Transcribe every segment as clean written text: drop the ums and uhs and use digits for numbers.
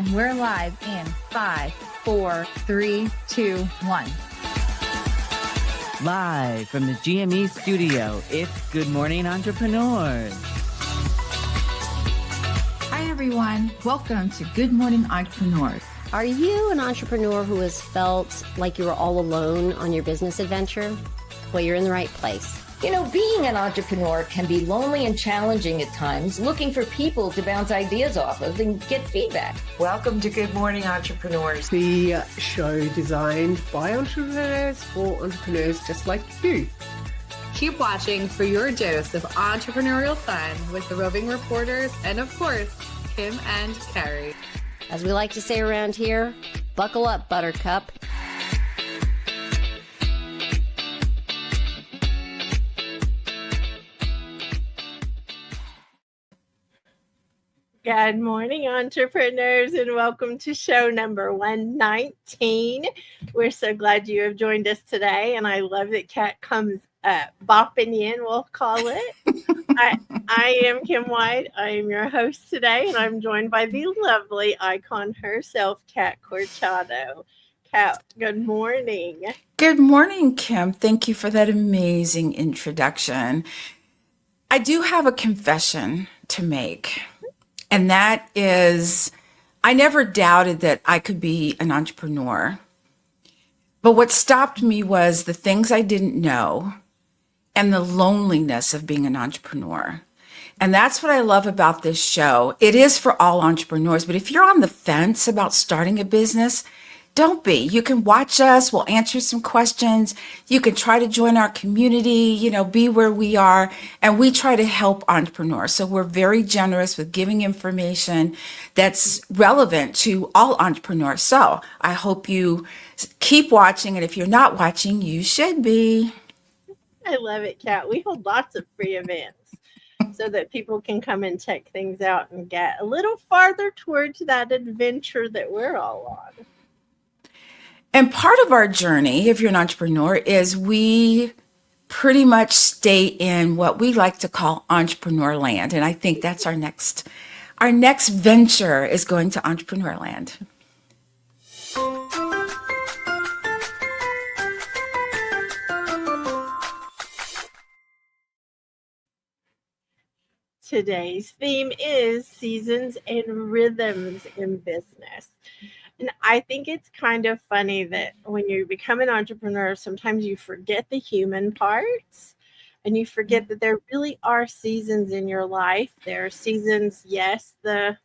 And we're live in 5, 4, 3, 2, 1. Live from the GME studio, it's Good Morning Entrepreneurs. Hi, everyone. Welcome to Good Morning Entrepreneurs. Are you an entrepreneur who has felt like you were all alone on your business adventure? Well, you're in the right place. You know, being an entrepreneur can be lonely and challenging at times, looking for people to bounce ideas off of and get feedback. Welcome to Good Morning Entrepreneurs, the show designed by entrepreneurs for entrepreneurs just like you. Keep watching for your dose of entrepreneurial fun with the Roving Reporters and, of course, Kim and Carrie. As we like to say around here, buckle up, Buttercup. Good morning, entrepreneurs, and welcome to show number 119. We're so glad you have joined us today, and I love that Kat comes bopping in, we'll call it. I am Kim White. I am your host today, and I'm joined by the lovely icon herself, Kat Corchado. Kat, good morning. Good morning, Kim. Thank you for that amazing introduction. I do have a confession to make. And that is, I never doubted that I could be an entrepreneur. But what stopped me was the things I didn't know and the loneliness of being an entrepreneur. And that's what I love about this show. It is for all entrepreneurs, but if you're on the fence about starting a business, don't be. You can watch us. We'll answer some questions. You can try to join our community, be where we are. And we try to help entrepreneurs. So we're very generous with giving information that's relevant to all entrepreneurs. So I hope you keep watching. And if you're not watching, you should be. I love it, Kat. We hold lots of free events so that people can come and check things out and get a little farther towards that adventure that we're all on. And part of our journey, if you're an entrepreneur, is we pretty much stay in what we like to call entrepreneur land. And I think that's our next venture is going to entrepreneur land. Today's theme is seasons and rhythms in business. And I think it's kind of funny that when you become an entrepreneur, sometimes you forget the human parts and you forget that there really are seasons in your life. There are seasons, yes, the,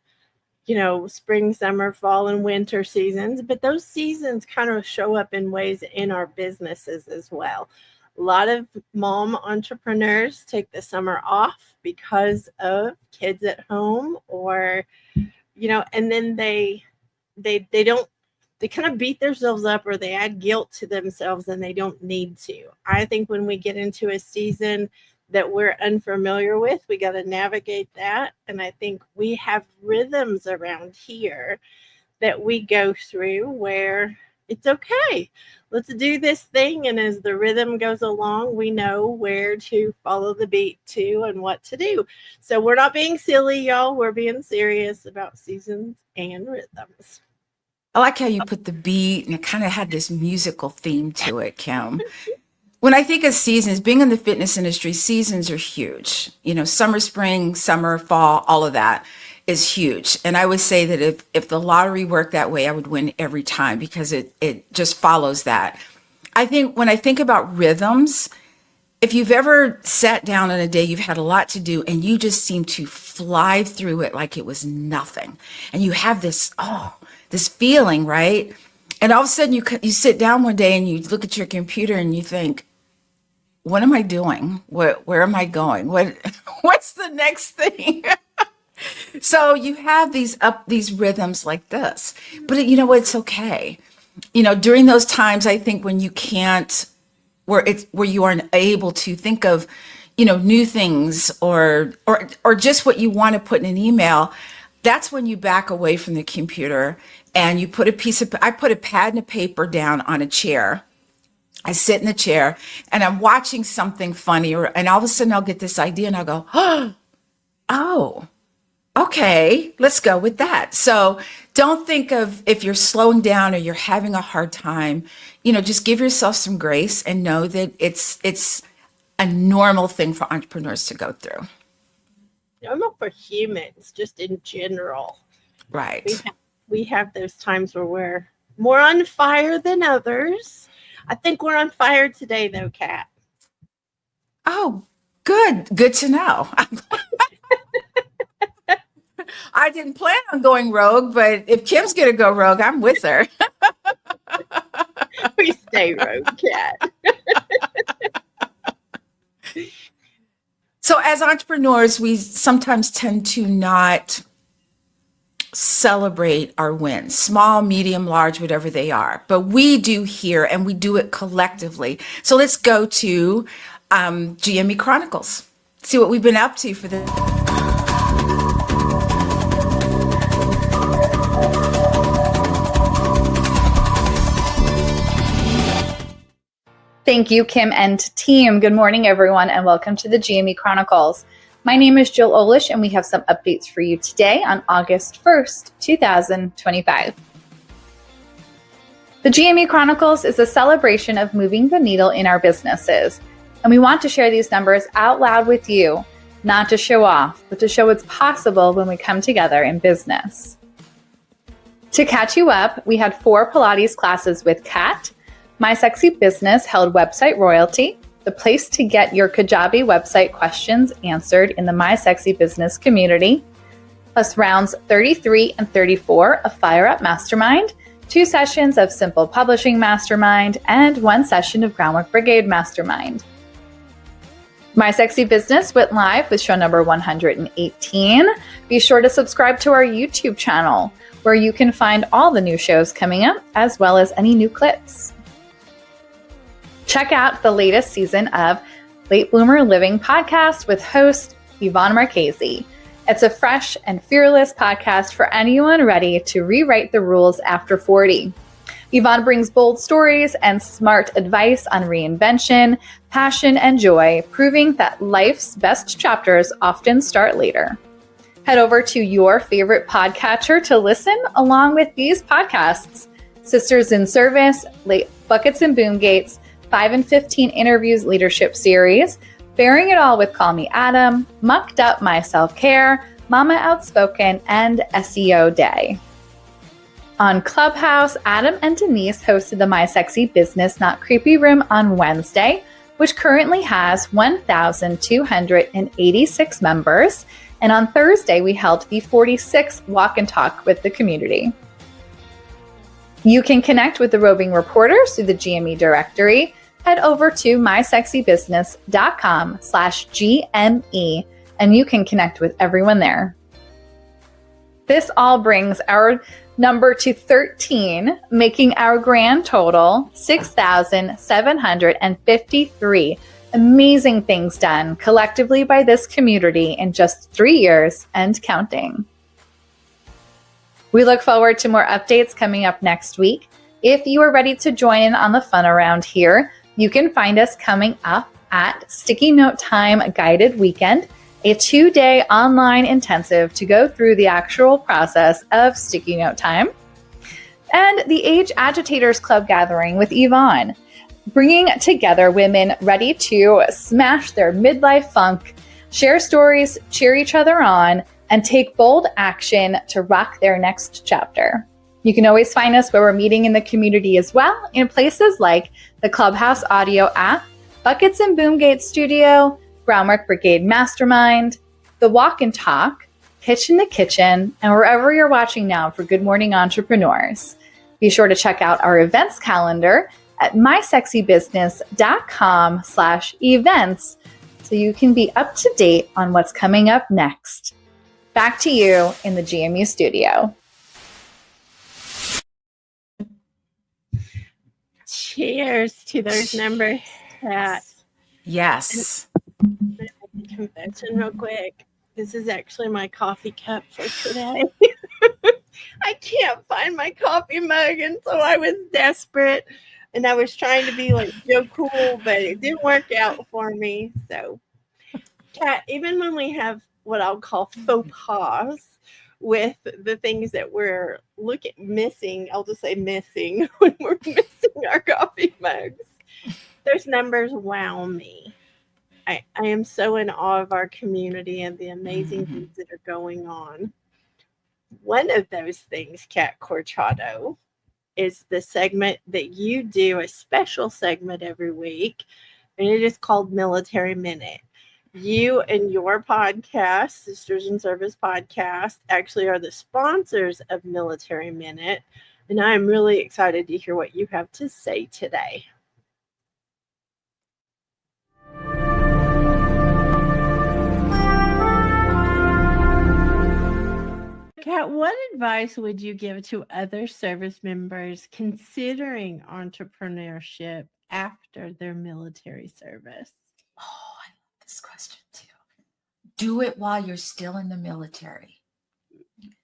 spring, summer, fall, and winter seasons, but those seasons kind of show up in ways in our businesses as well. A lot of mom entrepreneurs take the summer off because of kids at home or, and then they kind of beat themselves up or they add guilt to themselves and they don't need to. I think when we get into a season that we're unfamiliar with, we got to navigate that. And I think we have rhythms around here that we go through where it's okay. Let's do this thing. And as the rhythm goes along, we know where to follow the beat to and what to do. So we're not being silly, y'all. We're being serious about seasons and rhythms. I like how you put the beat and it kind of had this musical theme to it, Kim. When I think of seasons, being in the fitness industry, seasons are huge. Summer, spring, summer, fall, all of that is huge. And I would say that if the lottery worked that way, I would win every time because it just follows that. I think when I think about rhythms, if you've ever sat down on a day, you've had a lot to do and you just seem to fly through it like it was nothing. And you have this feeling, right? And all of a sudden you sit down one day and you look at your computer and you think, what am I doing? Where am I going? What's the next thing? So you have these rhythms like this, but it's okay. During those times, I think when you can't, where you aren't able to think of, new things or just what you want to put in an email, that's when you back away from the computer and you put I put a pad and a paper down on a chair. I sit in the chair and I'm watching something funny and all of a sudden I'll get this idea and I'll go, oh, okay, let's go with that. So don't think of if you're slowing down or you're having a hard time, just give yourself some grace and know that it's a normal thing for entrepreneurs to go through. Normal for humans, just in general. Right. We have those times where we're more on fire than others. I think we're on fire today, though, Kat. Oh, good. Good to know. I didn't plan on going rogue, but if Kim's going to go rogue, I'm with her. We stay rogue, Kat. So as entrepreneurs, we sometimes tend to not celebrate our wins, small, medium, large, whatever they are. But we do here, and we do it collectively. So let's go to GME Chronicles, see what we've been up to for the... Thank you, Kim and team. Good morning, everyone, and welcome to the GME Chronicles. My name is Jill Olish, and we have some updates for you today on August 1st, 2025. The GME Chronicles is a celebration of moving the needle in our businesses, and we want to share these numbers out loud with you, not to show off, but to show what's possible when we come together in business. To catch you up, we had 4 Pilates classes with Kat. My Sexy Business held website royalty, the place to get your Kajabi website questions answered in the My Sexy Business community, plus rounds 33 and 34 of Fire Up Mastermind, 2 sessions of Simple Publishing Mastermind, and 1 session of Groundwork Brigade Mastermind. My Sexy Business went live with show number 118. Be sure to subscribe to our YouTube channel, where you can find all the new shows coming up, as well as any new clips. Check out the latest season of Late Bloomer Living podcast with host Yvonne Marchese. It's a fresh and fearless podcast for anyone ready to rewrite the rules after 40. Yvonne brings bold stories and smart advice on reinvention, passion, and joy, proving that life's best chapters often start later. Head over to your favorite podcatcher to listen along with these podcasts: Sisters in Service, Late Buckets and Boomgates, 5 and 15 Interviews Leadership Series, Bearing It All with Call Me Adam, Mucked Up My Self-Care, Mama Outspoken, and SEO Day. On Clubhouse, Adam and Denise hosted the My Sexy Business Not Creepy Room on Wednesday, which currently has 1,286 members. And on Thursday, we held the 46th Walk and Talk with the community. You can connect with the Roving Reporters through the GME directory. Head over to mysexybusiness.com/GME, and you can connect with everyone there. This all brings our number to 13, making our grand total 6,753 amazing things done collectively by this community in just 3 years and counting. We look forward to more updates coming up next week. If you are ready to join in on the fun around here, you can find us coming up at Sticky Note Time Guided Weekend, a 2-day online intensive to go through the actual process of Sticky Note Time, and the Age Agitators Club Gathering with Yvonne, bringing together women ready to smash their midlife funk, share stories, cheer each other on, and take bold action to rock their next chapter. You can always find us where we're meeting in the community as well, in places like the Clubhouse audio app, Buckets and Boomgate Studio, Groundwork Brigade Mastermind, the Walk and Talk, Pitch in the Kitchen, and wherever you're watching now for Good Morning Entrepreneurs. Be sure to check out our events calendar at mysexybusiness.com/events so you can be up to date on what's coming up next. Back to you in the GME studio. Cheers to those numbers, Kat. Yes. Confession real quick. This is actually my coffee cup for today. I can't find my coffee mug, and so I was desperate. And I was trying to be like so cool, but it didn't work out for me. So, Kat, even when we have what I'll call faux pas with the things that we're missing. I'll just say missing when we're missing our coffee mugs. Those numbers wow me. I am so in awe of our community and the amazing things that are going on. One of those things, Kat Corchado, is the segment that you do, a special segment every week, and it is called Military Minute. You and your podcast, Sisters in Service Podcast, actually are the sponsors of Military Minute, and I am really excited to hear what you have to say today. Kat, what advice would you give to other service members considering entrepreneurship after their military service? Oh, I love this question too. Do it while you're still in the military.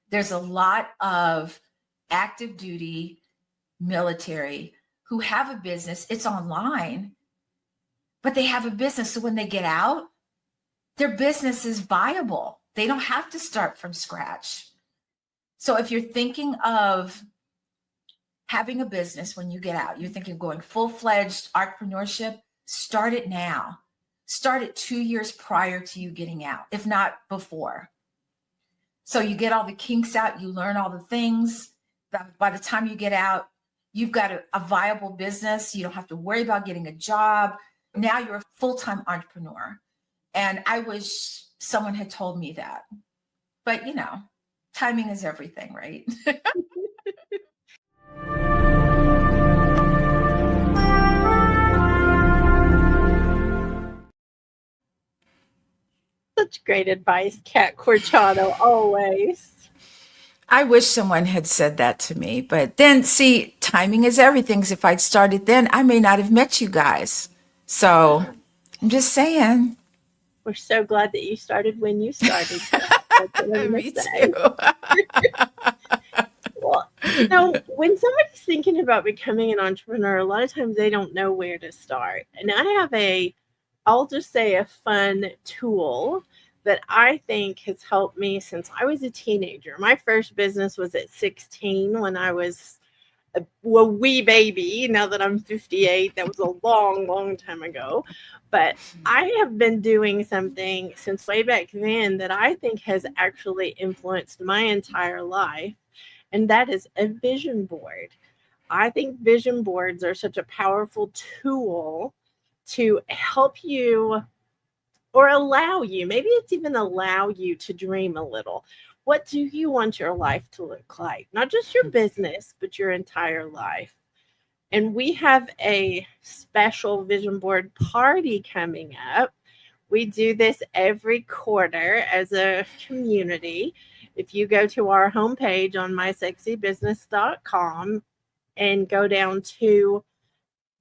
There's a lot of active duty military who have a business. It's online, but they have a business. So when they get out, their business is viable. They don't have to start from scratch. So if you're thinking of having a business when you get out, you're thinking of going full-fledged entrepreneurship, start it now. Start it 2 years prior to you getting out, if not before. So you get all the kinks out, you learn all the things. By the time you get out, you've got a viable business. You don't have to worry about getting a job. Now you're a full-time entrepreneur. And I wish someone had told me that. But, you know, timing is everything, right? Such great advice, Kat Corchado, always. I wish someone had said that to me. But then, see, timing is everything. 'Cause if I'd started then, I may not have met you guys. So I'm just saying. We're so glad that you started when you started. Me too. Well, you know, when somebody's thinking about becoming an entrepreneur, a lot of times they don't know where to start. And I have I'll just say a fun tool that I think has helped me since I was a teenager. My first business was at 16 when I was a wee baby. Now that I'm 58, that was a long, long time ago. But I have been doing something since way back then that I think has actually influenced my entire life, and that is a vision board. I think vision boards are such a powerful tool to help you or allow you, maybe it's even allow you to dream a little. What do you want your life to look like? Not just your business, but your entire life. And we have a special vision board party coming up. We do this every quarter as a community. If you go to our homepage on mysexybusiness.com and go down to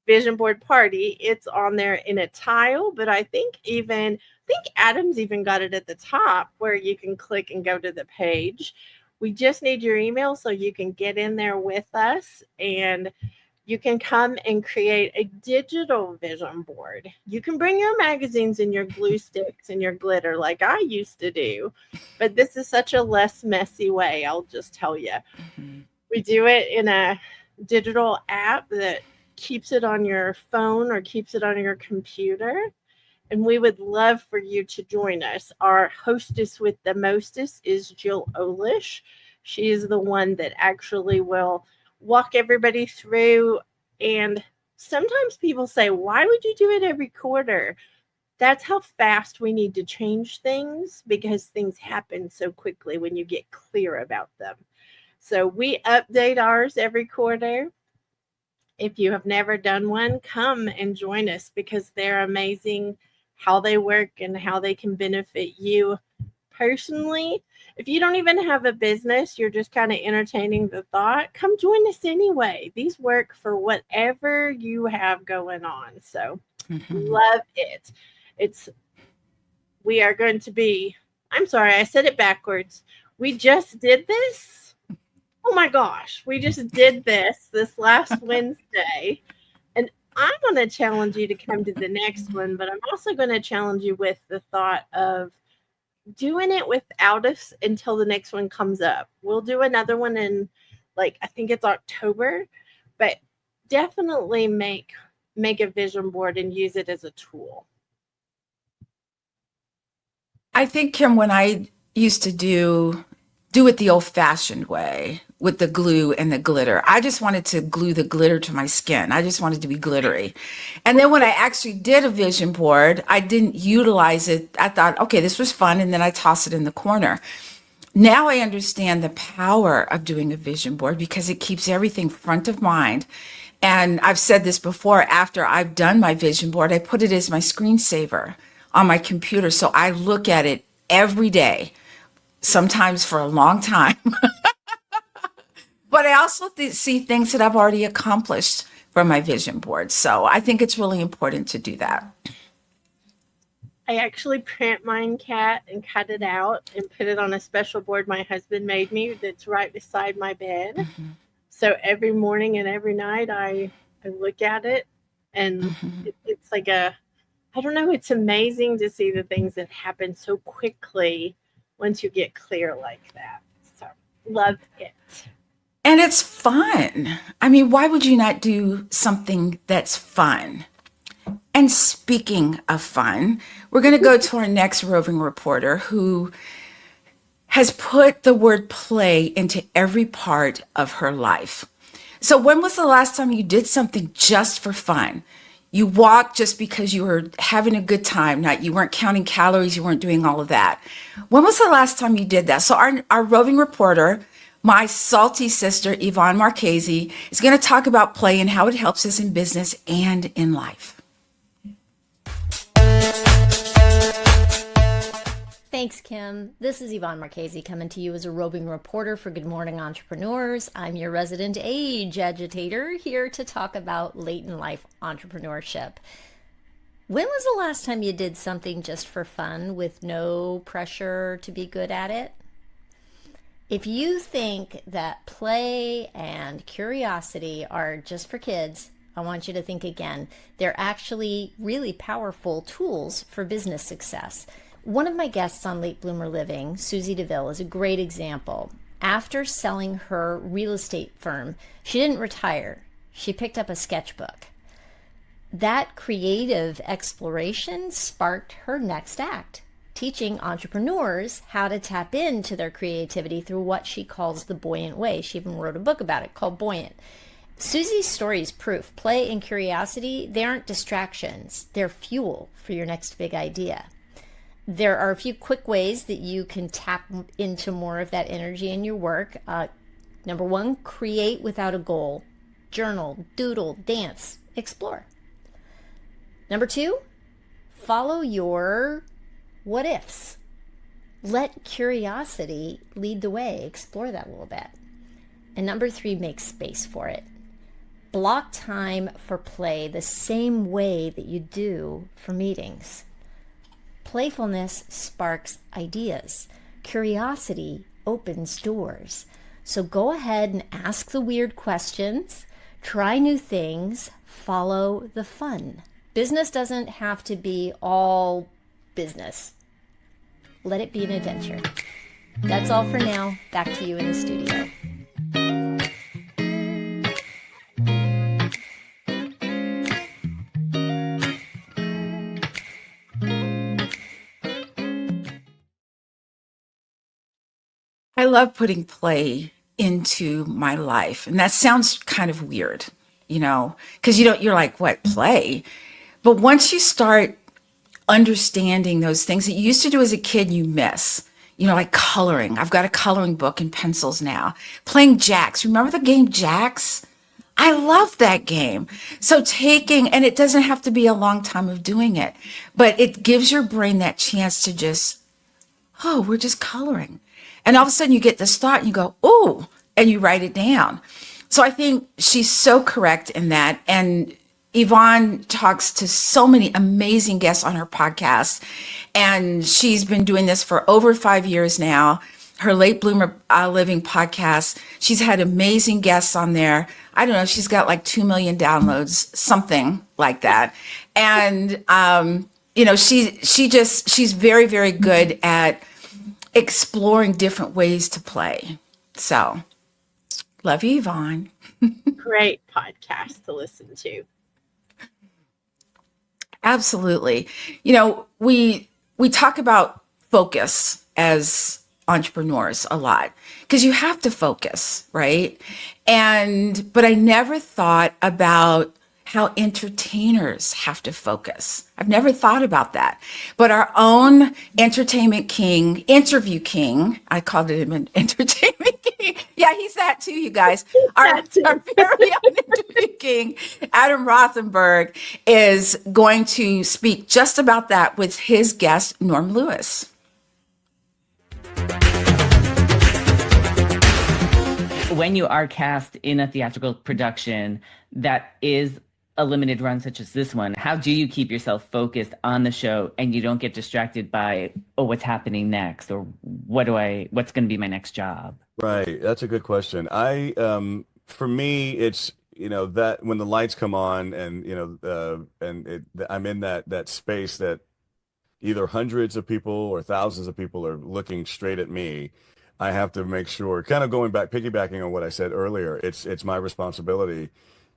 vision board party, it's on there in a tile, but I think Adam's even got it at the top where you can click and go to the page. We just need your email so you can get in there with us, and you can come and create a digital vision board. You can bring your magazines and your glue sticks and your glitter like I used to do, but this is such a less messy way, I'll just tell you. We do it in a digital app that keeps it on your phone or keeps it on your computer. And we would love for you to join us. Our hostess with the mostest is Jill Olish. She is the one that actually will walk everybody through. And sometimes people say, why would you do it every quarter? That's how fast we need to change things, because things happen so quickly when you get clear about them. So we update ours every quarter. If you have never done one, come and join us, because they're amazing how they work and how they can benefit you personally. If you don't even have a business, you're just kind of entertaining the thought, come join us anyway. These work for whatever you have going on. So love it. We are going to be, I'm sorry, I said it backwards. We just did this. Oh my gosh, we just did this last Wednesday. And I'm going to challenge you to come to the next one, but I'm also going to challenge you with the thought of doing it without us until the next one comes up. We'll do another one in, like, I think it's October, but definitely make a vision board and use it as a tool. I think, Kim, when I used to do it the old-fashioned way with the glue and the glitter, I just wanted to glue the glitter to my skin. I just wanted to be glittery. And then when I actually did a vision board, I didn't utilize it. I thought, okay, this was fun, and then I toss it in the corner. Now I understand the power of doing a vision board because it keeps everything front of mind. And I've said this before, after I've done my vision board, I put it as my screensaver on my computer. So I look at it every day, sometimes for a long time. But I also see things that I've already accomplished from my vision board. So I think it's really important to do that. I actually print mine, Kat, and cut it out and put it on a special board my husband made me that's right beside my bed. Mm-hmm. So every morning and every night I look at it, and it's like I don't know, it's amazing to see the things that happen so quickly once you get clear like that. So love it. And it's fun. I mean, why would you not do something that's fun? And speaking of fun, we're going to go to our next roving reporter who has put the word play into every part of her life. So when was the last time you did something just for fun? You walked just because you were having a good time. You weren't counting calories. You weren't doing all of that. When was the last time you did that? So our roving reporter, my salty sister, Yvonne Marchese, is going to talk about play and how it helps us in business and in life. Thanks, Kim. This is Yvonne Marchese coming to you as a roving reporter for Good Morning Entrepreneurs. I'm your resident age agitator here to talk about late in life entrepreneurship. When was the last time you did something just for fun with no pressure to be good at it? If you think that play and curiosity are just for kids, I want you to think again. They're actually really powerful tools for business success. One of my guests on Late Bloomer Living, Susie DeVille, is a great example. After selling her real estate firm, she didn't retire. She picked up a sketchbook. That creative exploration sparked her next act, teaching entrepreneurs how to tap into their creativity through what she calls the buoyant way. She even wrote a book about it called Buoyant. Susie's story is proof. Play and curiosity, they aren't distractions. They're fuel for your next big idea. There are a few quick ways that you can tap into more of that energy in your work. Number one, create without a goal. Journal, doodle, dance, explore. Number two, follow your what ifs. Let curiosity lead the way. Explore that a little bit. And number three, make space for it. Block time for play the same way that you do for meetings. Playfulness sparks ideas. Curiosity opens doors. So go ahead and ask the weird questions, try new things, follow the fun. Business doesn't have to be all business. Let it be an adventure. That's all for now. Back to you in the studio. I love putting play into my life. And that sounds kind of weird, because you're like, what, play? But once you start understanding those things that you used to do as a kid, you miss, like coloring. I've got a coloring book and pencils now. Playing jacks. Remember the game Jacks? I love that game. So and it doesn't have to be a long time of doing it, but it gives your brain that chance to just, we're just coloring. And all of a sudden you get this thought and you go, oh, and you write it down. So I think she's so correct in that. And Yvonne talks to so many amazing guests on her podcast. And she's been doing this for over 5 years now. Her Late Bloomer Living podcast, she's had amazing guests on there. I don't know, she's got like 2 million downloads, something like that. And, she's very, very good at exploring different ways to play. So, love you, Yvonne. Great podcast to listen to. Absolutely. We talk about focus as entrepreneurs a lot because you have to focus, right? But I never thought about how entertainers have to focus. I've never thought about that. But our own entertainment king, interview king, I called him an entertainment king. Yeah, he's that too, you guys. Our very own interview king, Adam Rothenberg, is going to speak just about that with his guest, Norm Lewis. When you are cast in a theatrical production that is a limited run such as this one, how do you keep yourself focused on the show and you don't get distracted by, what's happening next, or what's going to be my next job? Right. That's a good question. For me, it's, that when the lights come on and, I'm in that space that either hundreds of people or thousands of people are looking straight at me, I have to make sure, kind of piggybacking on what I said earlier, it's my responsibility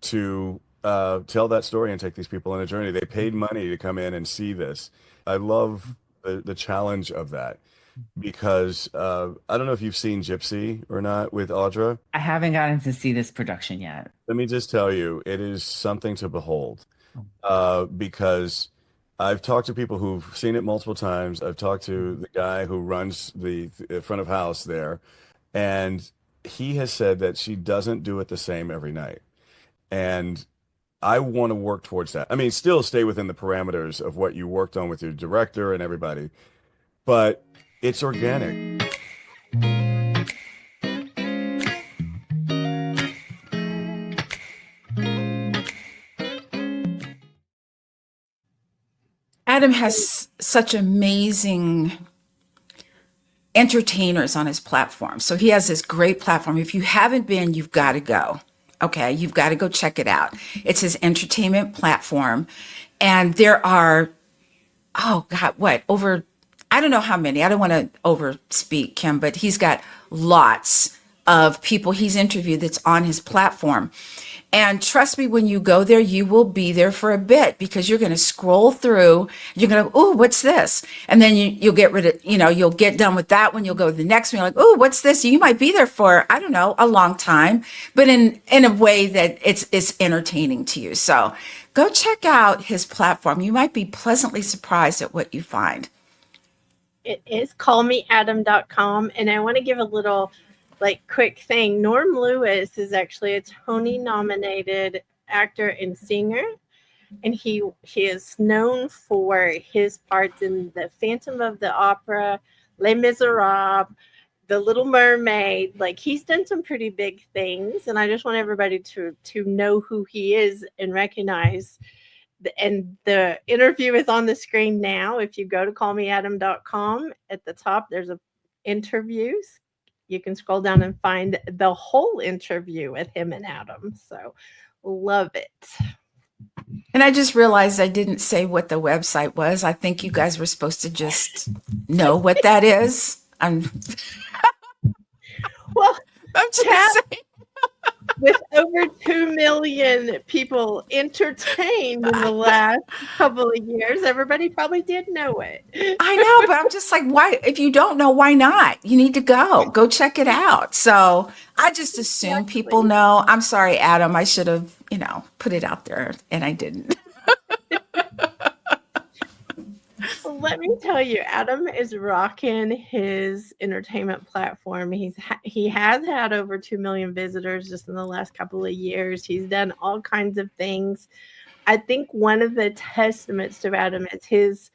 to tell that story and take these people on a journey. They paid money to come in and see this. I love the challenge of that because I don't know if you've seen Gypsy or not with Audra. I haven't gotten to see this production yet. Let me just tell you, it is something to behold because I've talked to people who've seen it multiple times. I've talked to the guy who runs the front of house there, and he has said that she doesn't do it the same every night. And I want to work towards that. I mean, still stay within the parameters of what you worked on with your director and everybody, but it's organic. Adam has such amazing entertainers on his platform. So he has this great platform. If you haven't been, you've got to go. Okay, you've got to go check it out. It's his entertainment platform. And there are, over, I don't know how many. I don't want to overspeak, Kim, but he's got lots of people he's interviewed that's on his platform. And trust me, when you go there, you will be there for a bit because you're going to scroll through. You're going to, what's this? And then you'll get rid of, you'll get done with that one. You'll go to the next one. You're like, what's this? You might be there for, I don't know, a long time, but in a way that it's entertaining to you. So go check out his platform. You might be pleasantly surprised at what you find. It is callmeadam.com. And I want to give a little quick thing. Norm Lewis is actually a Tony nominated actor and singer, and he is known for his parts in the Phantom of the Opera, Les Miserables, The Little Mermaid. He's done some pretty big things, and I just want everybody to know who he is and recognize. And the interview is on the screen now. If you go to callmeadam.com, at the top there's interviews. You can scroll down and find the whole interview with him and Adam. So love it. And I just realized I didn't say what the website was. I think you guys were supposed to just know what that is. I'm just saying. With over 2 million people entertained in the last couple of years, everybody probably did know it. I know, but I'm just like, why? If you don't know, why not? You need to go check it out. So I just assume people know. I'm sorry, Adam. I should have, put it out there, and I didn't. Let me tell you, Adam is rocking his entertainment platform. He has had over 2 million visitors just in the last couple of years. He's done all kinds of things. I think one of the testaments to Adam is his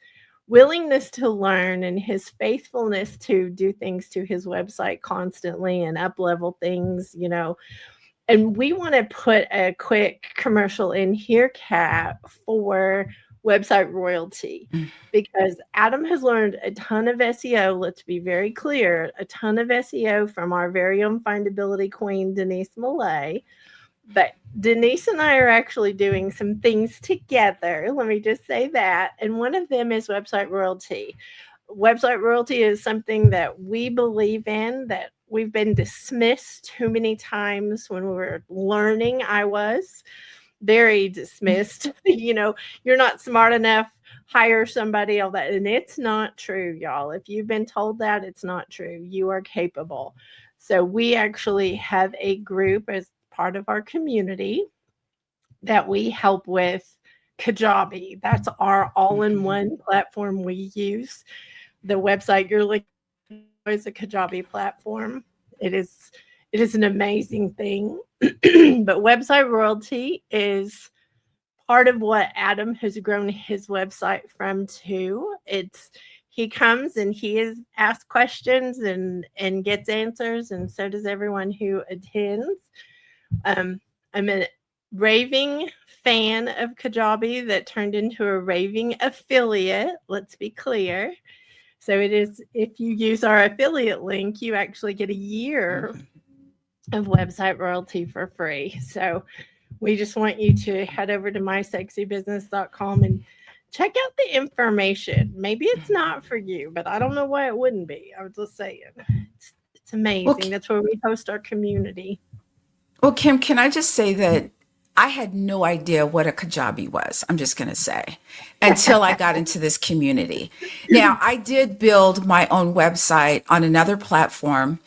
willingness to learn and his faithfulness to do things to his website constantly and up-level things, And we want to put a quick commercial in here, Kat, for website royalty, because Adam has learned a ton of SEO. Let's be very clear, a ton of SEO from our very own findability queen, Denise Millet. But Denise and I are actually doing some things together. Let me just say that. And one of them is website royalty. website royalty is something that we believe in, that we've been dismissed too many times when we were learning. I was very dismissed. You're not smart enough, hire somebody, all that. And it's not true, y'all. If you've been told that, it's not true. You are capable. So we actually have a group as part of our community that we help with Kajabi. That's our all-in-one platform we use. The website you're looking at is a Kajabi platform. It is an amazing thing. But website royalty is part of what Adam has grown his website from too. He comes and he is asked questions and gets answers, and so does everyone who attends. I'm a raving fan of Kajabi that turned into a raving affiliate. Let's be clear. So it is, if you use our affiliate link, you actually get a year of website royalty for free. So we just want you to head over to mysexybusiness.com and check out the information. Maybe it's not for you, but I don't know why it wouldn't be. I was just saying, it's amazing. Okay. That's where we host our community. Well, Kim, can I just say that I had no idea what a Kajabi was, I'm just going to say, until I got into this community. Now, I did build my own website on another platform,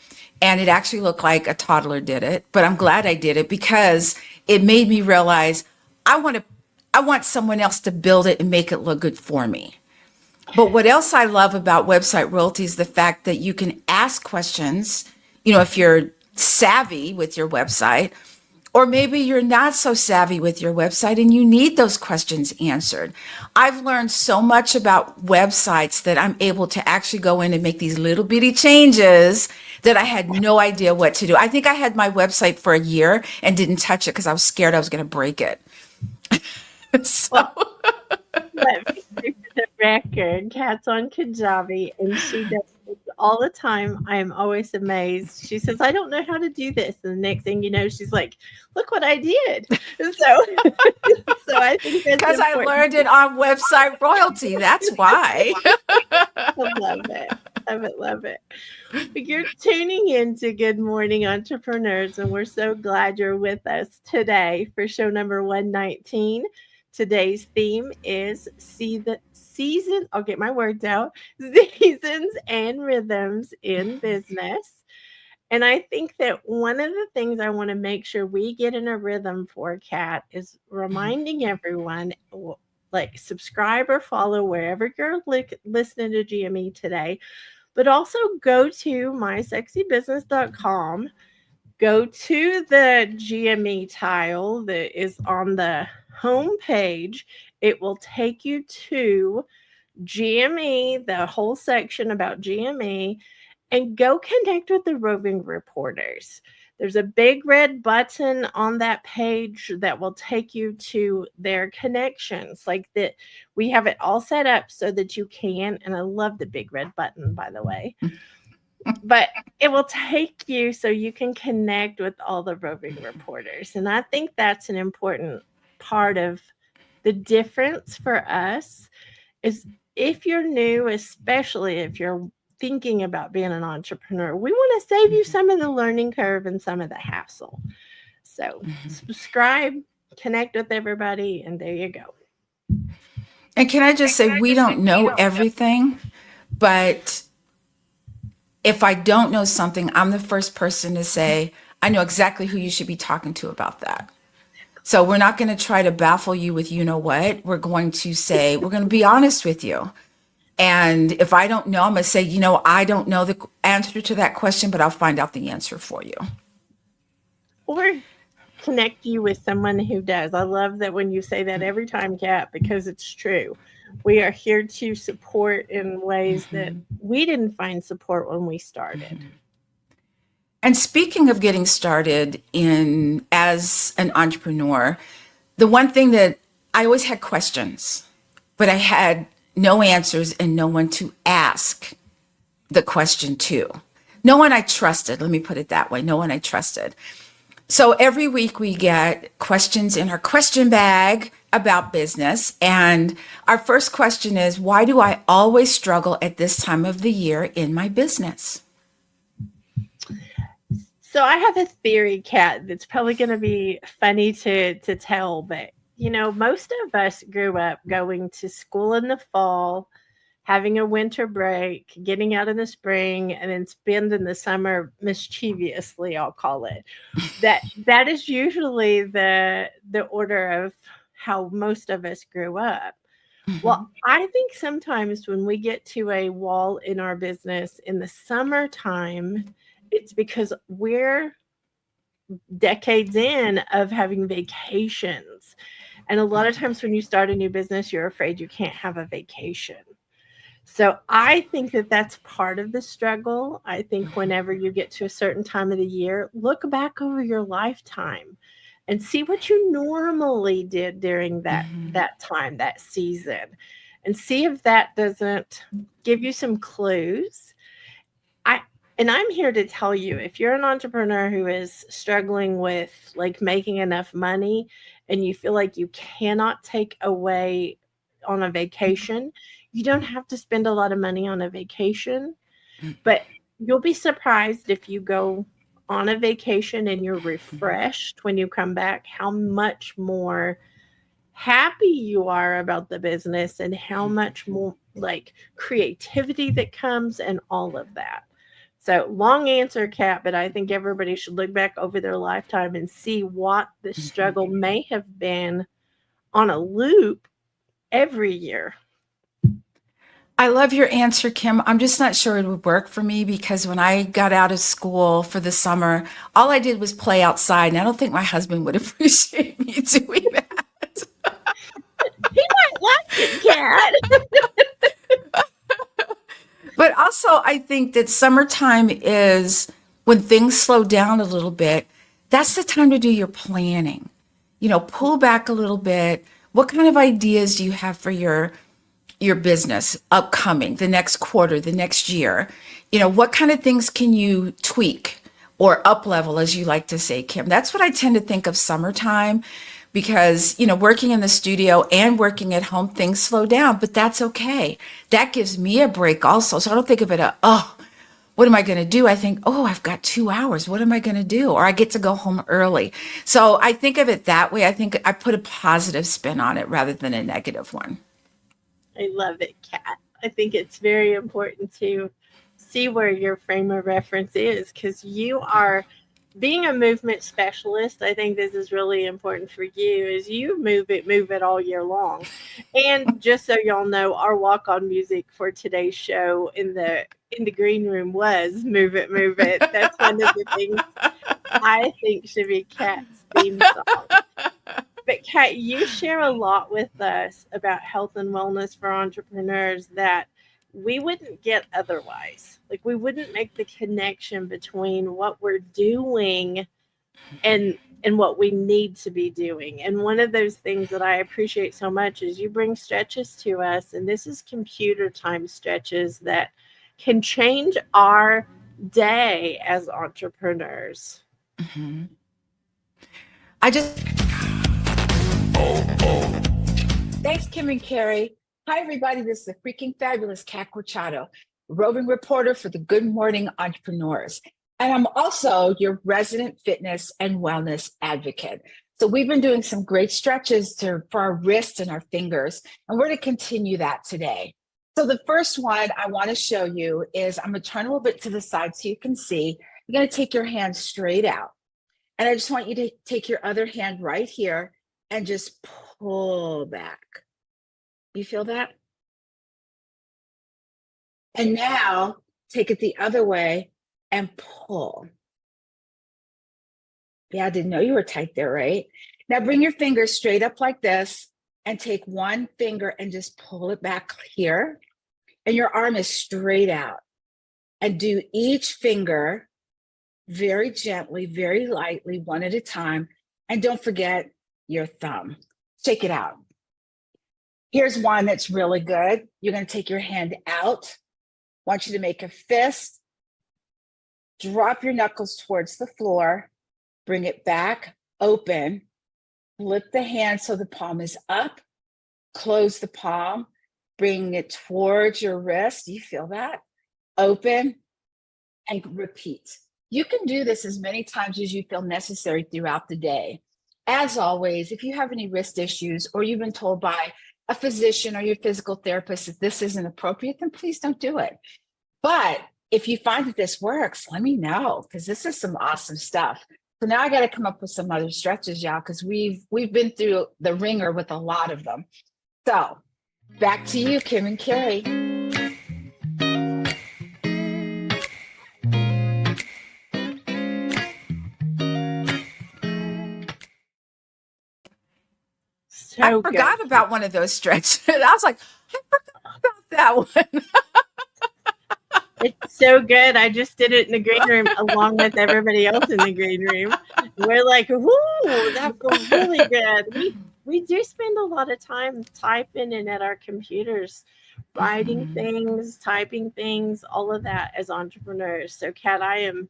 and it actually looked like a toddler did it, but I'm glad I did it because it made me realize I want someone else to build it and make it look good for me. But what else I love about website royalty is the fact that you can ask questions, if you're savvy with your website, or maybe you're not so savvy with your website and you need those questions answered. I've learned so much about websites that I'm able to actually go in and make these little bitty changes that I had no idea what to do. I think I had my website for a year and didn't touch it because I was scared I was going to break it. Let me say for the record, Kat's on Kajabi, and she does this all the time. I am always amazed. She says, I don't know how to do this. And the next thing you know, she's like, look what I did. So I think that's because I learned it on website royalty. That's why. I love it. Love it. But you're tuning in to Good Morning Entrepreneurs, and we're so glad you're with us today for show number 119. Today's theme is I'll get my words out, seasons and rhythms in business. And I think that one of the things I want to make sure we get in a rhythm for, Kat, is reminding everyone, like, subscribe or follow wherever you're listening to GME today, but also go to mysexybusiness.com, go to the GME tile that is on the home page. It will take you to GME, the whole section about GME, and go connect with the Roving Reporters. There's a big red button on that page that will take you to their connections. Like that, we have it all set up so that you can, and I love the big red button, by the way, but it will take you so you can connect with all the Roving Reporters. And I think that's an important part of the difference for us is if you're new, especially if you're thinking about being an entrepreneur, we want to save you some of the learning curve and some of the hassle. So subscribe, connect with everybody, and there you go. And can I just say, we don't know everything, but if I don't know something, I'm the first person to say, I know exactly who you should be talking to about that. So we're not going to try to baffle you with what. We're going to say, we're going to be honest with you. And if I don't know, I'm going to say, I don't know the answer to that question, but I'll find out the answer for you. Or connect you with someone who does. I love that when you say that every time, Kat, because it's true. We are here to support in ways that we didn't find support when we started. And speaking of getting started as an entrepreneur, the one thing that I always had questions, but I had no answers and no one to ask the question to. No one I trusted. Let me put it that way. No one I trusted. So every week we get questions in our question bag about business. And our first question is, why do I always struggle at this time of the year in my business? So I have a theory, Kat, that's probably going to be funny to tell, but most of us grew up going to school in the fall, having a winter break, getting out in the spring, and then spending the summer mischievously, I'll call it. That is usually the order of how most of us grew up. Well, I think sometimes when we get to a wall in our business in the summertime, it's because we're decades in of having vacations. And a lot of times when you start a new business, you're afraid you can't have a vacation. So I think that that's part of the struggle. I think whenever you get to a certain time of the year, look back over your lifetime and see what you normally did during that time, that season, and see if that doesn't give you some clues. And I'm here to tell you, if you're an entrepreneur who is struggling with like making enough money and you feel like you cannot take away on a vacation, you don't have to spend a lot of money on a vacation, but you'll be surprised if you go on a vacation and you're refreshed when you come back, how much more happy you are about the business and how much more like creativity that comes and all of that. So long answer, Kat, but I think everybody should look back over their lifetime and see what the struggle may have been on a loop every year. I love your answer, Kim. I'm just not sure it would work for me because when I got out of school for the summer, all I did was play outside, and I don't think my husband would appreciate me doing that. He might like it, Kat. But also, I think that summertime is when things slow down a little bit. That's the time to do your planning. Pull back a little bit. What kind of ideas do you have for your business upcoming, the next quarter, the next year? What kind of things can you tweak or up level, as you like to say, Kim? That's what I tend to think of summertime because, working in the studio and working at home, things slow down, but that's okay. That gives me a break also. So I don't think of it, what am I going to do? I think, I've got 2 hours. What am I going to do? Or I get to go home early. So I think of it that way. I think I put a positive spin on it rather than a negative one. I love it, Kat. I think it's very important to see where your frame of reference is because you are being a movement specialist. I think this is really important for you is you move it all year long. And just so y'all know, our walk-on music for today's show in the green room was Move It, Move It. That's one of the things I think should be Kat's theme song. But Kat, you share a lot with us about health and wellness for entrepreneurs that we wouldn't get otherwise. Like we wouldn't make the connection between what we're doing and what we need to be doing. And one of those things that I appreciate so much is you bring stretches to us, and this is computer time stretches that can change our day as entrepreneurs. Mm-hmm. Thanks, Kim and Carrie. Hi, everybody. This is the freaking fabulous Kat Corchado, roving reporter for the Good Morning Entrepreneurs. And I'm also your resident fitness and wellness advocate. So we've been doing some great stretches for our wrists and our fingers, and we're going to continue that today. So the first one I want to show you is I'm going to turn a little bit to the side so you can see. You're going to take your hand straight out. And I just want you to take your other hand right here and just pull back. You feel that? And now take it the other way and pull. Yeah, I didn't know you were tight there, right? Now bring your fingers straight up like this and take one finger and just pull it back here. And your arm is straight out. And do each finger very gently, very lightly, one at a time. And don't forget your thumb. Shake it out. Here's one that's really good. You're going to take your hand out. I want you to make a fist. Drop your knuckles towards the floor. Bring it back, open. Flip the hand so the palm is up. Close the palm. Bring it towards your wrist. You feel that? Open and repeat. You can do this as many times as you feel necessary throughout the day. As always, if you have any wrist issues or you've been told by a physician or your physical therapist that this isn't appropriate, then please don't do it. But if you find that this works, let me know, because this is some awesome stuff. So now I got to come up with some other stretches, y'all, because we've been through the ringer with a lot of them. So back to you, Kim and Carrie. I forgot about one of those stretches. I was like, I forgot about that one. It's so good. I just did it in the green room along with everybody else in the green room. We're like, whoo, that feels really good. We do spend a lot of time typing and at our computers, writing things, typing things, all of that as entrepreneurs. So, Kat, I'm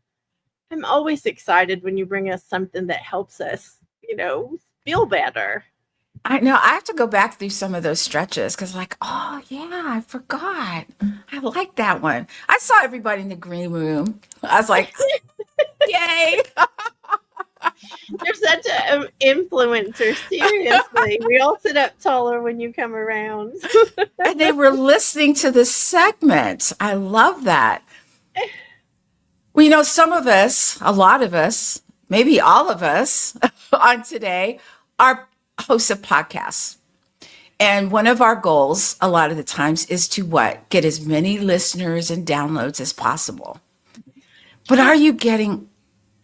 always excited when you bring us something that helps us, feel better. I know. I have to go back through some of those stretches because, like, oh, yeah, I forgot. I like that one. I saw everybody in the green room. I was like, yay. You're such an influencer. Seriously. We all sit up taller when you come around. And they were listening to the segment. I love that. Well, some of us, a lot of us, maybe all of us on today are hosts of podcasts. And one of our goals a lot of the times is to what? Get as many listeners and downloads as possible. But are you getting...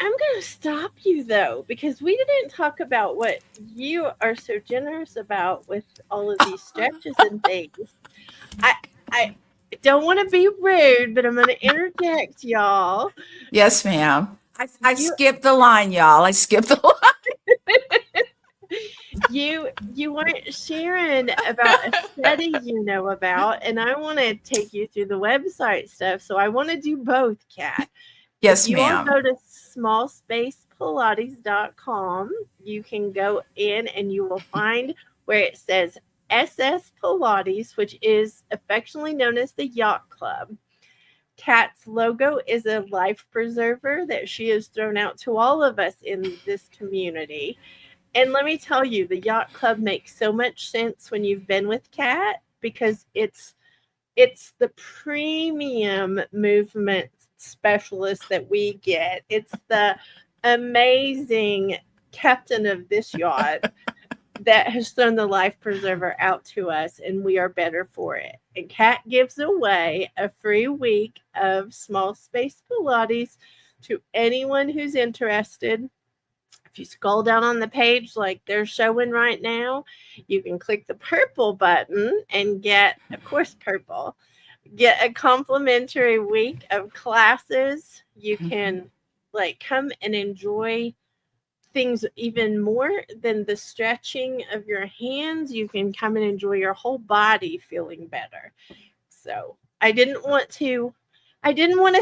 I'm going to stop you, though, because we didn't talk about what you are so generous about with all of these stretches and things. I don't want to be rude, but I'm going to interject, y'all. Yes, ma'am. I skipped the line, y'all. I skipped the line. You weren't sharing about a study you know about, and I want to take you through the website stuff. So I want to do both, Kat. Yes, you ma'am. You all go to smallspacepilates.com. You can go in and you will find where it says SS Pilates, which is affectionately known as the Yacht Club. Kat's logo is a life preserver that she has thrown out to all of us in this community. And let me tell you, the Yacht Club makes so much sense when you've been with Kat, because it's the premium movement specialist that we get. It's the amazing captain of this yacht that has thrown the life preserver out to us, and we are better for it. And Kat gives away a free week of Small Space Pilates to anyone who's interested. If you scroll down on the page like they're showing right now, you can click the purple button and get, of course, purple. Get a complimentary week of classes. You can come and enjoy things even more than the stretching of your hands. You can come and enjoy your whole body feeling better. So I didn't want to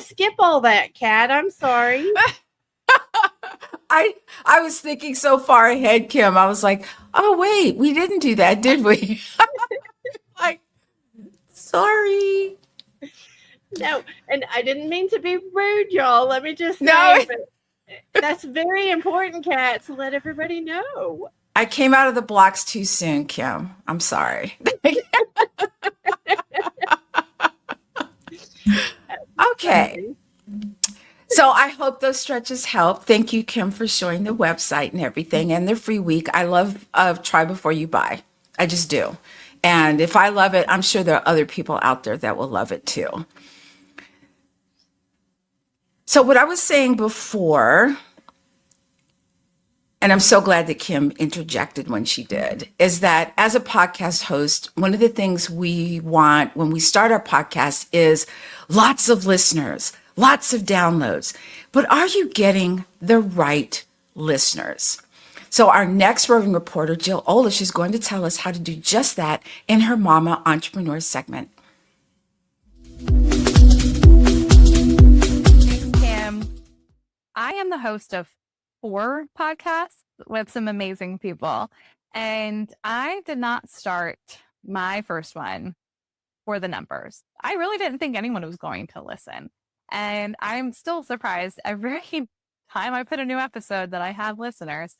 skip all that, Kat. I'm sorry. I was thinking so far ahead, Kim. I was like, oh, wait, we didn't do that, did we? Like, sorry. No, and I didn't mean to be rude, y'all. Let me just say, but that's very important, Kat, to let everybody know. I came out of the blocks too soon, Kim. I'm sorry. Okay. So I hope those stretches help. Thank you, Kim, for showing the website and everything and the free week. I love Try Before You Buy. I just do. And if I love it, I'm sure there are other people out there that will love it too. So what I was saying before, and I'm so glad that Kim interjected when she did, is that as a podcast host, one of the things we want when we start our podcast is lots of listeners, lots of downloads. But are you getting the right listeners? So our next roving reporter, Jill Olish, is going to tell us how to do just that in her Mama Entrepreneur segment. Thanks, Kim. I am the host of 4 podcasts, with some amazing people. And I did not start my first one for the numbers. I really didn't think anyone was going to listen. And I'm still surprised every time I put a new episode that I have listeners.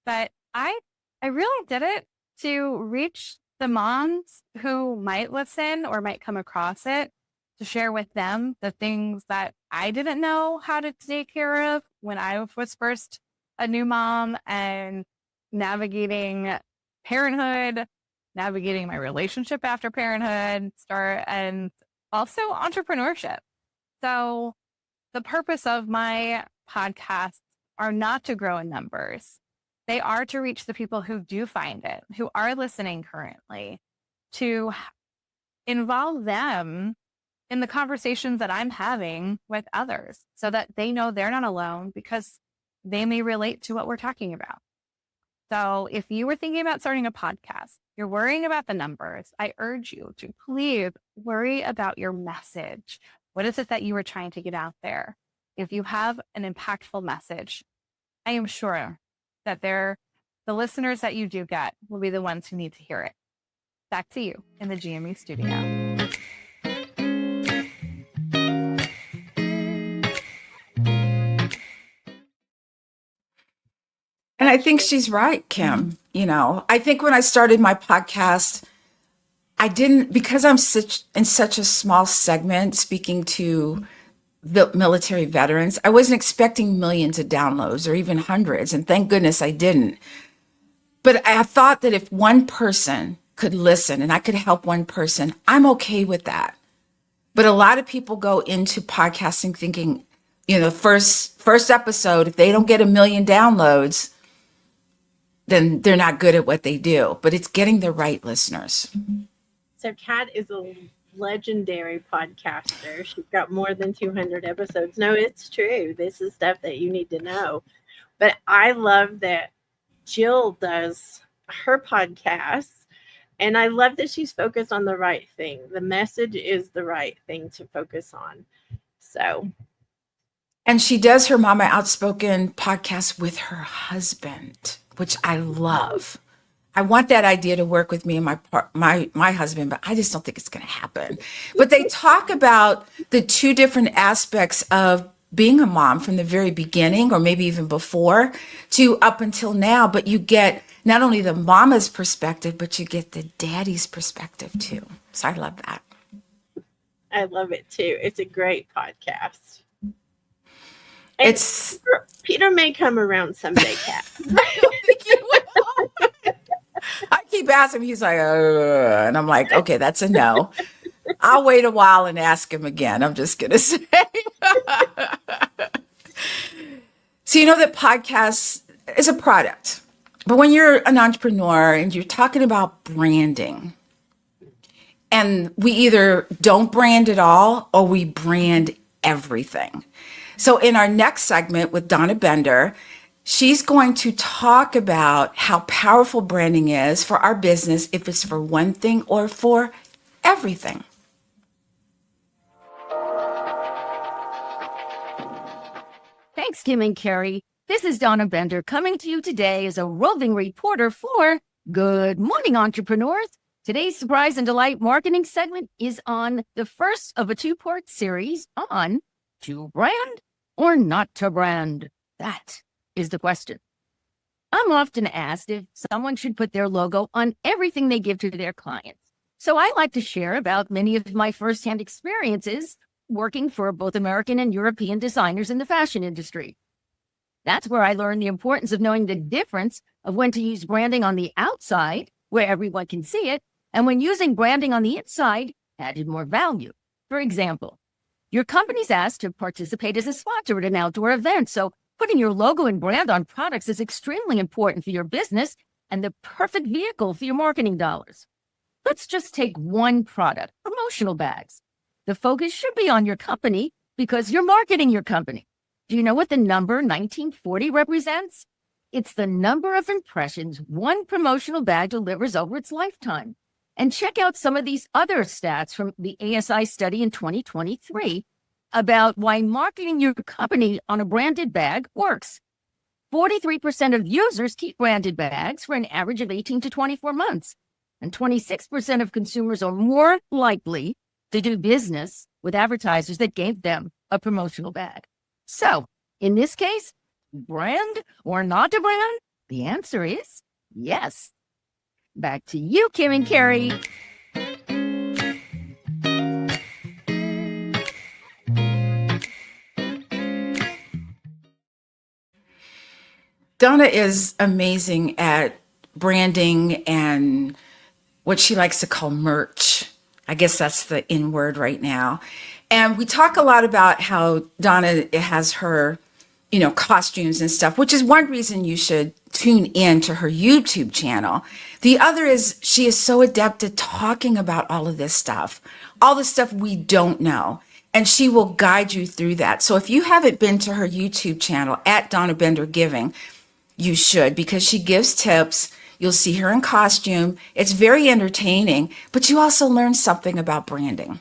But I really did it to reach the moms who might listen or might come across it, to share with them the things that I didn't know how to take care of when I was first a new mom and navigating parenthood, navigating my relationship after parenthood, and also entrepreneurship. So the purpose of my podcasts are not to grow in numbers. They are to reach the people who do find it, who are listening currently, to involve them in the conversations that I'm having with others so that they know they're not alone, because they may relate to what we're talking about. So if you were thinking about starting a podcast, you're worrying about the numbers, I urge you to please worry about your message. What is it that you are trying to get out there? If you have an impactful message, I am sure that the listeners that you do get will be the ones who need to hear it. Back to you in the GME studio. And I think she's right, Kim. You know, I think when I started my podcast, I didn't, because I'm in such a small segment speaking to the military veterans, I wasn't expecting millions of downloads or even hundreds. And thank goodness I didn't. But I thought that if one person could listen and I could help one person, I'm okay with that. But a lot of people go into podcasting thinking, you know, first episode, if they don't get 1 million downloads, then they're not good at what they do. But it's getting the right listeners. So Kat is a legendary podcaster. She's got more than 200 episodes. No, it's true. This is stuff that you need to know. But I love that Jill does her podcasts, and I love that she's focused on the right thing. The message is the right thing to focus on. So, and she does her Mama Outspoken podcast with her husband, which I love. I want that idea to work with me and my husband, but I just don't think it's going to happen. But they talk about the two different aspects of being a mom from the very beginning, or maybe even before, to up until now. But you get not only the mama's perspective, but you get the daddy's perspective too. So I love that. I love it too. It's a great podcast. And Peter may come around someday, Kat. I don't think he will. I keep asking him, he's like, and I'm like, okay, that's a no. I'll wait a while and ask him again. I'm just going to say. So you know that podcasts is a product. But when you're an entrepreneur and you're talking about branding, and we either don't brand at all or we brand everything. So in our next segment with Donna Bender, she's going to talk about how powerful branding is for our business, if it's for one thing or for everything. Thanks, Kim and Carrie. This is Donna Bender coming to you today as a roving reporter for Good Morning Entrepreneurs. Today's Surprise and Delight marketing segment is on the first of a two-part series on to brand or not to brand. That is the question. I'm often asked if someone should put their logo on everything they give to their clients. So I like to share about many of my firsthand experiences working for both American and European designers in the fashion industry. That's where I learned the importance of knowing the difference of when to use branding on the outside, where everyone can see it, and when using branding on the inside added more value. For example, your company's asked to participate as a sponsor at an outdoor event, so putting your logo and brand on products is extremely important for your business and the perfect vehicle for your marketing dollars. Let's just take one product, promotional bags. The focus should be on your company because you're marketing your company. Do you know what the number 1940 represents? It's the number of impressions one promotional bag delivers over its lifetime. And check out some of these other stats from the ASI study in 2023 about why marketing your company on a branded bag works. 43% of users keep branded bags for an average of 18 to 24 months. And 26% of consumers are more likely to do business with advertisers that gave them a promotional bag. So, in this case, brand or not a brand? The answer is yes. Back to you, Kim and Carrie. Donna is amazing at branding and what she likes to call merch. I guess that's the in word right now. And we talk a lot about how Donna has her, costumes and stuff, which is one reason you should tune in to her YouTube channel. The other is she is so adept at talking about all of this stuff, all the stuff we don't know. And she will guide you through that. So if you haven't been to her YouTube channel at Donna Bender Giving, you should, because she gives tips. You'll see her in costume. It's very entertaining, but you also learn something about branding.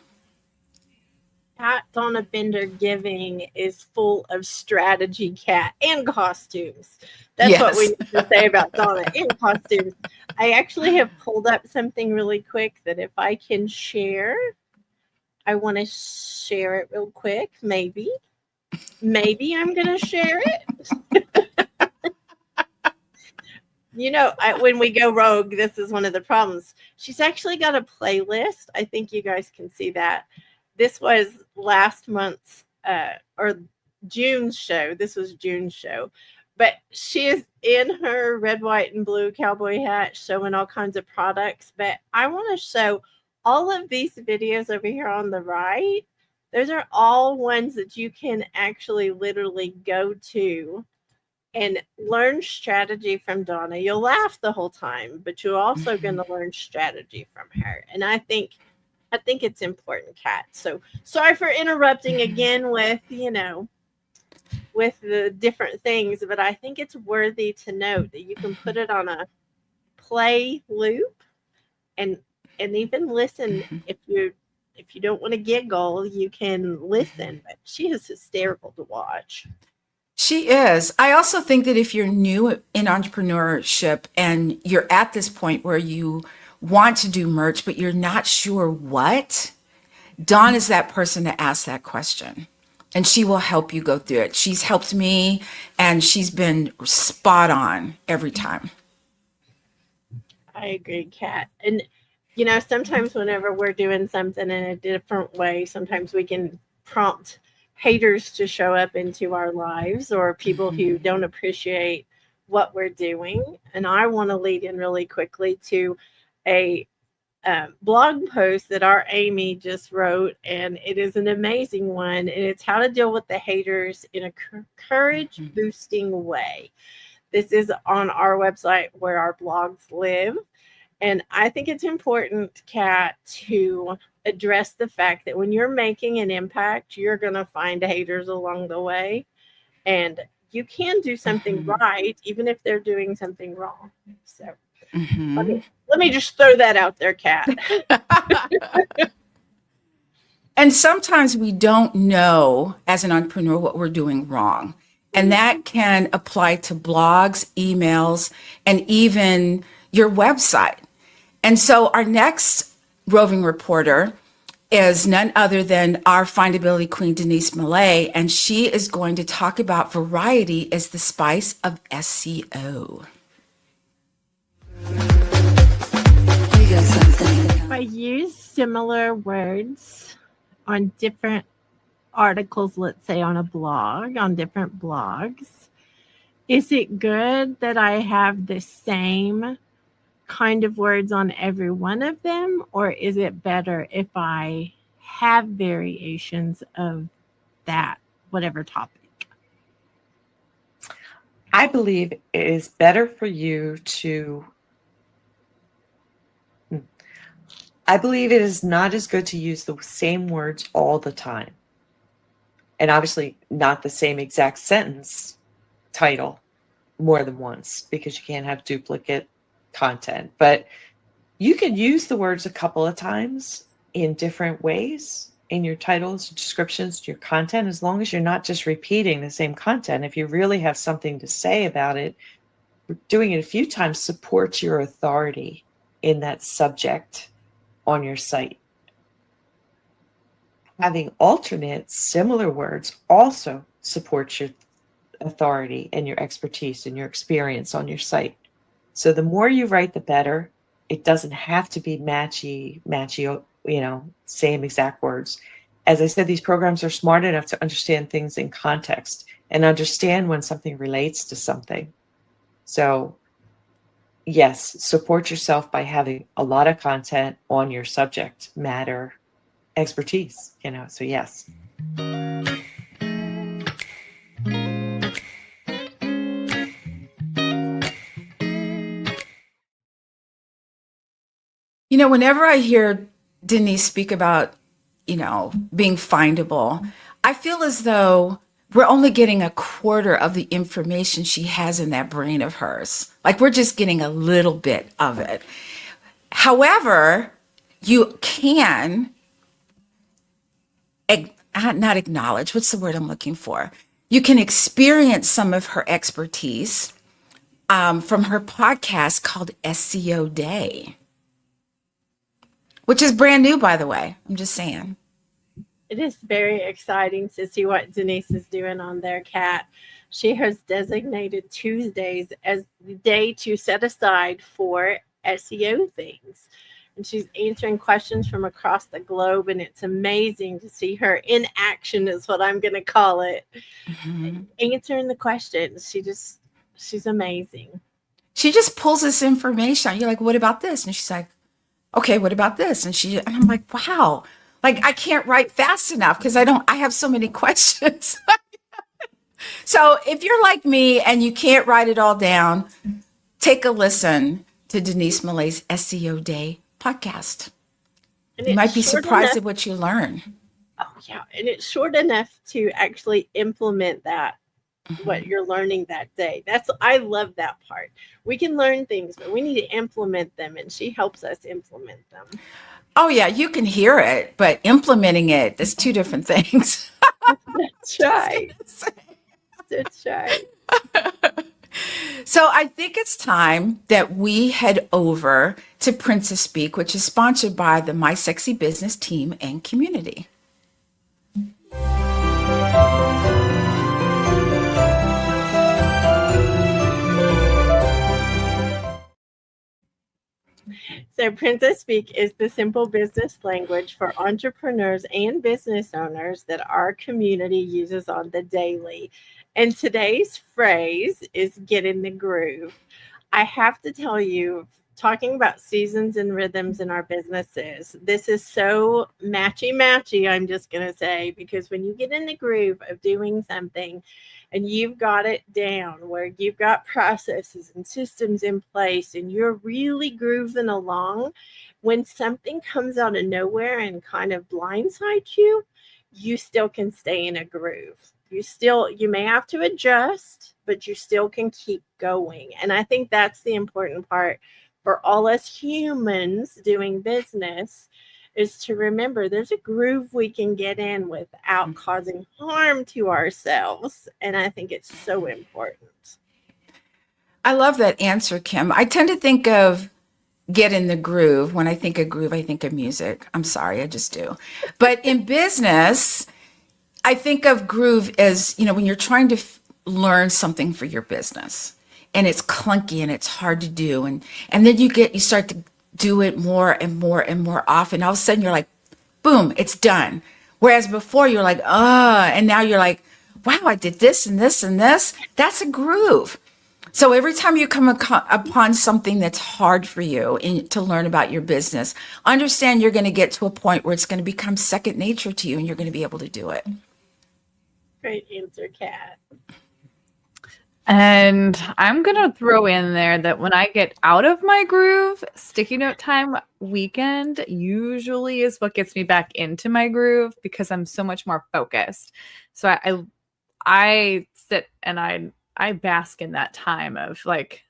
At Donna Bender Giving is full of strategy, Kat, and costumes. That's what we need to say about Donna in costumes. I actually have pulled up something really quick that if I can share, I want to share it real quick. Maybe I'm going to share it. When we go rogue, this is one of the problems. She's actually got a playlist. I think you guys can see that. This was last month's or June's show. This was June's show. But she is in her red, white, and blue cowboy hat showing all kinds of products. But I want to show all of these videos over here on the right. Those are all ones that you can actually literally go to and learn strategy from Donna. You'll laugh the whole time, but you're also going to learn strategy from her. And I think it's important, Kat. So sorry for interrupting again with, with the different things, but I think it's worthy to note that you can put it on a play loop and even listen. If you don't want to giggle, you can listen. But she is hysterical to watch. She is. I also think that if you're new in entrepreneurship and you're at this point where you want to do merch, but you're not sure what, Dawn is that person to ask that question. And she will help you go through it. She's helped me, and she's been spot on every time. I agree, Kat. And, sometimes whenever we're doing something in a different way, sometimes we can prompt haters to show up into our lives or people who don't appreciate what we're doing. And I want to lead in really quickly to a blog post that our Amy just wrote, and it is an amazing one, and it's how to deal with the haters in a courage boosting way. This is on our website where our blogs live, and I think it's important, Kat, to address the fact that when you're making an impact, you're going to find haters along the way, and you can do something right even if they're doing something wrong. So let me just throw that out there, Kat. And sometimes we don't know as an entrepreneur what we're doing wrong. And that can apply to blogs, emails, and even your website. And so our next roving reporter is none other than our findability queen, Denise Millet, and she is going to talk about variety as the spice of SEO. If I use similar words on different articles, let's say on a blog, on different blogs, is it good that I have the same kind of words on every one of them, or is it better if I have variations of that, whatever topic? I believe it is better for you to I believe it is not as good to use the same words all the time. And obviously not the same exact sentence title more than once, because you can't have duplicate content. But you can use the words a couple of times in different ways in your titles, descriptions, your content, as long as you're not just repeating the same content. If you really have something to say about it, doing it a few times supports your authority in that subject on your site. Having alternate similar words also supports your authority and your expertise and your experience on your site. So the more you write, the better. It doesn't have to be matchy, same exact words. As I said, these programs are smart enough to understand things in context and understand when something relates to something. So yes, support yourself by having a lot of content on your subject matter expertise, so yes. Whenever I hear Denise speak about, being findable, I feel as though we're only getting a quarter of the information she has in that brain of hers. Like we're just getting a little bit of it. However, you can not acknowledge, what's the word I'm looking for? You can experience some of her expertise from her podcast called SEO Day, which is brand new, by the way. I'm just saying. It is very exciting to see what Denise is doing on their Cat. She has designated Tuesdays as the day to set aside for SEO things. And she's answering questions from across the globe, and it's amazing to see her in action is what I'm going to call it. Mm-hmm. Answering the questions. She's amazing. She just pulls this information. You're like, what about this? And she's like, okay, what about this? And I'm like, wow, like I can't write fast enough because I have so many questions. So if you're like me and you can't write it all down, take a listen to Denise Millet's SEO Day podcast. You might be surprised at what you learn. Oh yeah. And it's short enough to actually implement that, what you're learning that day. I love that part. We can learn things, but we need to implement them, and she helps us implement them. Oh yeah, you can hear it, but implementing it is two different things. That's right. That's right. So I think it's time that we head over to Princess Speak, which is sponsored by the My Sexy Business team and community. So Princess Speak is the simple business language for entrepreneurs and business owners that our community uses on the daily. And today's phrase is get in the groove. I have to tell you, talking about seasons and rhythms in our businesses, this is so matchy, I'm just going to say, because when you get in the groove of doing something and you've got it down where you've got processes and systems in place and you're really grooving along, when something comes out of nowhere and kind of blindsides you, you still can stay in a groove. You may have to adjust, but you still can keep going. And I think that's the important part for all us humans doing business, is to remember there's a groove we can get in without causing harm to ourselves. And I think it's so important. I love that answer, Kim. I tend to think of get in the groove. When I think of groove, I think of music. I'm sorry, I just do. But in business, I think of groove as, when you're trying to learn something for your business and it's clunky and it's hard to do. And then you start to do it more and more and more often. All of a sudden you're like, boom, it's done. Whereas before you're like, and now you're like, wow, I did this and this and this. That's a groove. So every time you come upon something that's hard for you to learn about your business, understand you're going to get to a point where it's going to become second nature to you and you're going to be able to do it. Great answer, Kat. And I'm going to throw in there that when I get out of my groove, sticky note time weekend usually is what gets me back into my groove because I'm so much more focused. So I sit and I bask in that time of like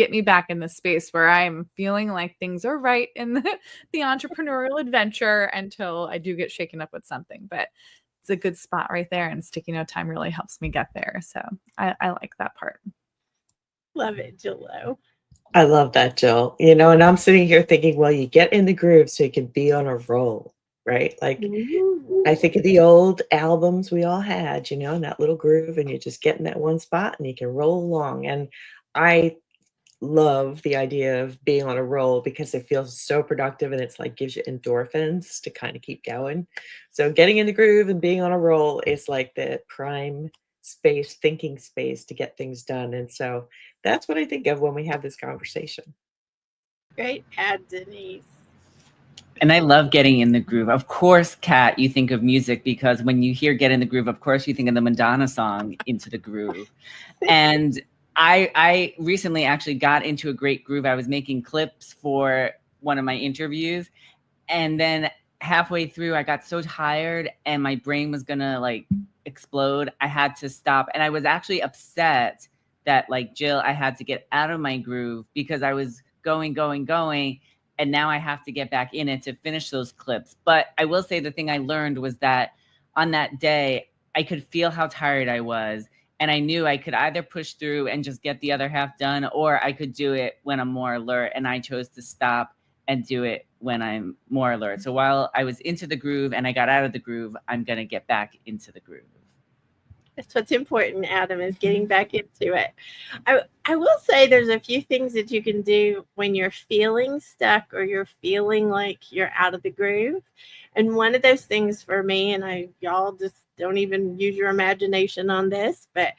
get me back in the space where I'm feeling like things are right in the entrepreneurial adventure until I do get shaken up with something. But it's a good spot right there, and sticky note time really helps me get there. So I like that part. Love it, Jill. I love that, Jill. And I'm sitting here thinking, well, you get in the groove so you can be on a roll, right? Like, I think of the old albums we all had, in that little groove, and you just get in that one spot and you can roll along. And I love the idea of being on a roll because it feels so productive, and it's like gives you endorphins to kind of keep going. So getting in the groove and being on a roll is like the prime space, thinking space to get things done. And so that's what I think of when we have this conversation. Great ad, Denise. And I love getting in the groove. Of course, Kat, you think of music because when you hear Get in the Groove, of course, you think of the Madonna song, Into the Groove. And I recently actually got into a great groove. I was making clips for one of my interviews. And then halfway through, I got so tired and my brain was going to like explode. I had to stop. And I was actually upset that, like, Jill, I had to get out of my groove because I was going. And now I have to get back in it to finish those clips. But I will say the thing I learned was that on that day, I could feel how tired I was. And I knew I could either push through and just get the other half done, or I could do it when I'm more alert. And I chose to stop and do it when I'm more alert. So while I was into the groove and I got out of the groove, I'm going to get back into the groove. That's what's important, Adam, is getting back into it. I will say there's a few things that you can do when you're feeling stuck or you're feeling like you're out of the groove. And one of those things for me, and y'all just don't even use your imagination on this, but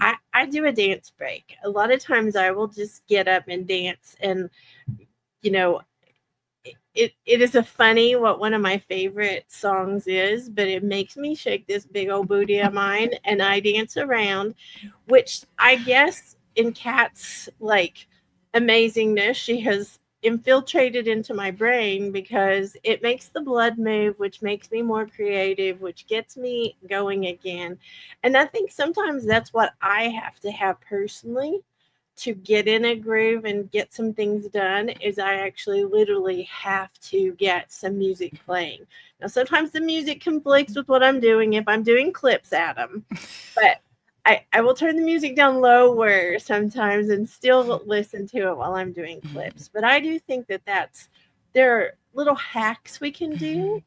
I do a dance break. A lot of times I will just get up and dance, and it is a funny what one of my favorite songs is, but it makes me shake this big old booty of mine, and I dance around, which I guess in Kat's like amazingness, she has infiltrated into my brain because it makes the blood move, which makes me more creative, which gets me going again. And I think sometimes that's what I have to have personally to get in a groove and get some things done, is I actually literally have to get some music playing. Now, sometimes the music conflicts with what I'm doing if I'm doing clips, Adam, but I will turn the music down lower sometimes and still listen to it while I'm doing clips. But I do think there are little hacks we can do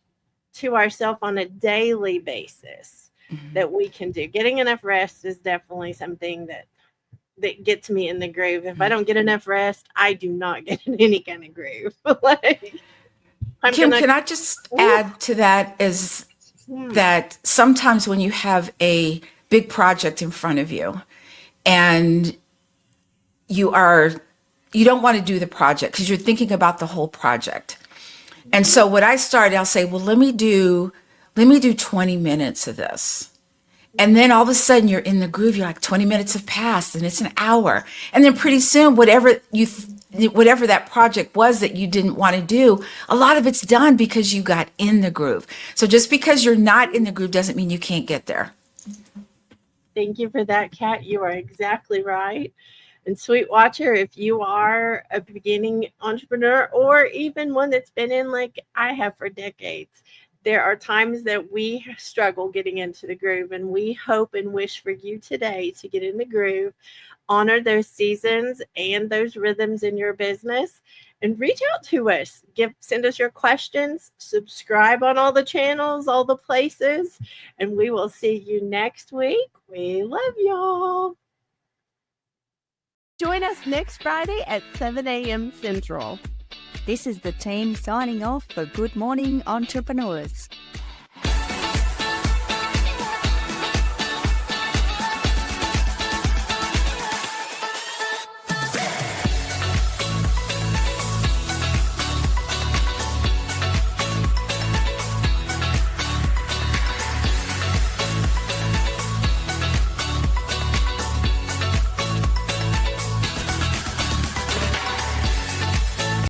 to ourselves on a daily basis that we can do. Getting enough rest is definitely something that gets me in the groove. If I don't get enough rest, I do not get in any kind of groove. Kim, can I just add to that is that sometimes when you have a big project in front of you and you don't want to do the project because you're thinking about the whole project. And so what I started, I'll say, well, let me do 20 minutes of this. And then all of a sudden you're in the groove. You're like 20 minutes have passed and it's an hour. And then pretty soon, whatever that project was that you didn't want to do, a lot of it's done because you got in the groove. So just because you're not in the groove doesn't mean you can't get there. Thank you for that, Kat. You are exactly right. And Sweet Watcher, if you are a beginning entrepreneur or even one that's been in like I have for decades, there are times that we struggle getting into the groove, and we hope and wish for you today to get in the groove, honor those seasons and those rhythms in your business, and reach out to us. Send us your questions, subscribe on all the channels, all the places, and we will see you next week. We love y'all. Join us next Friday at 7 a.m. Central. This is the team signing off for Good Morning Entrepreneurs.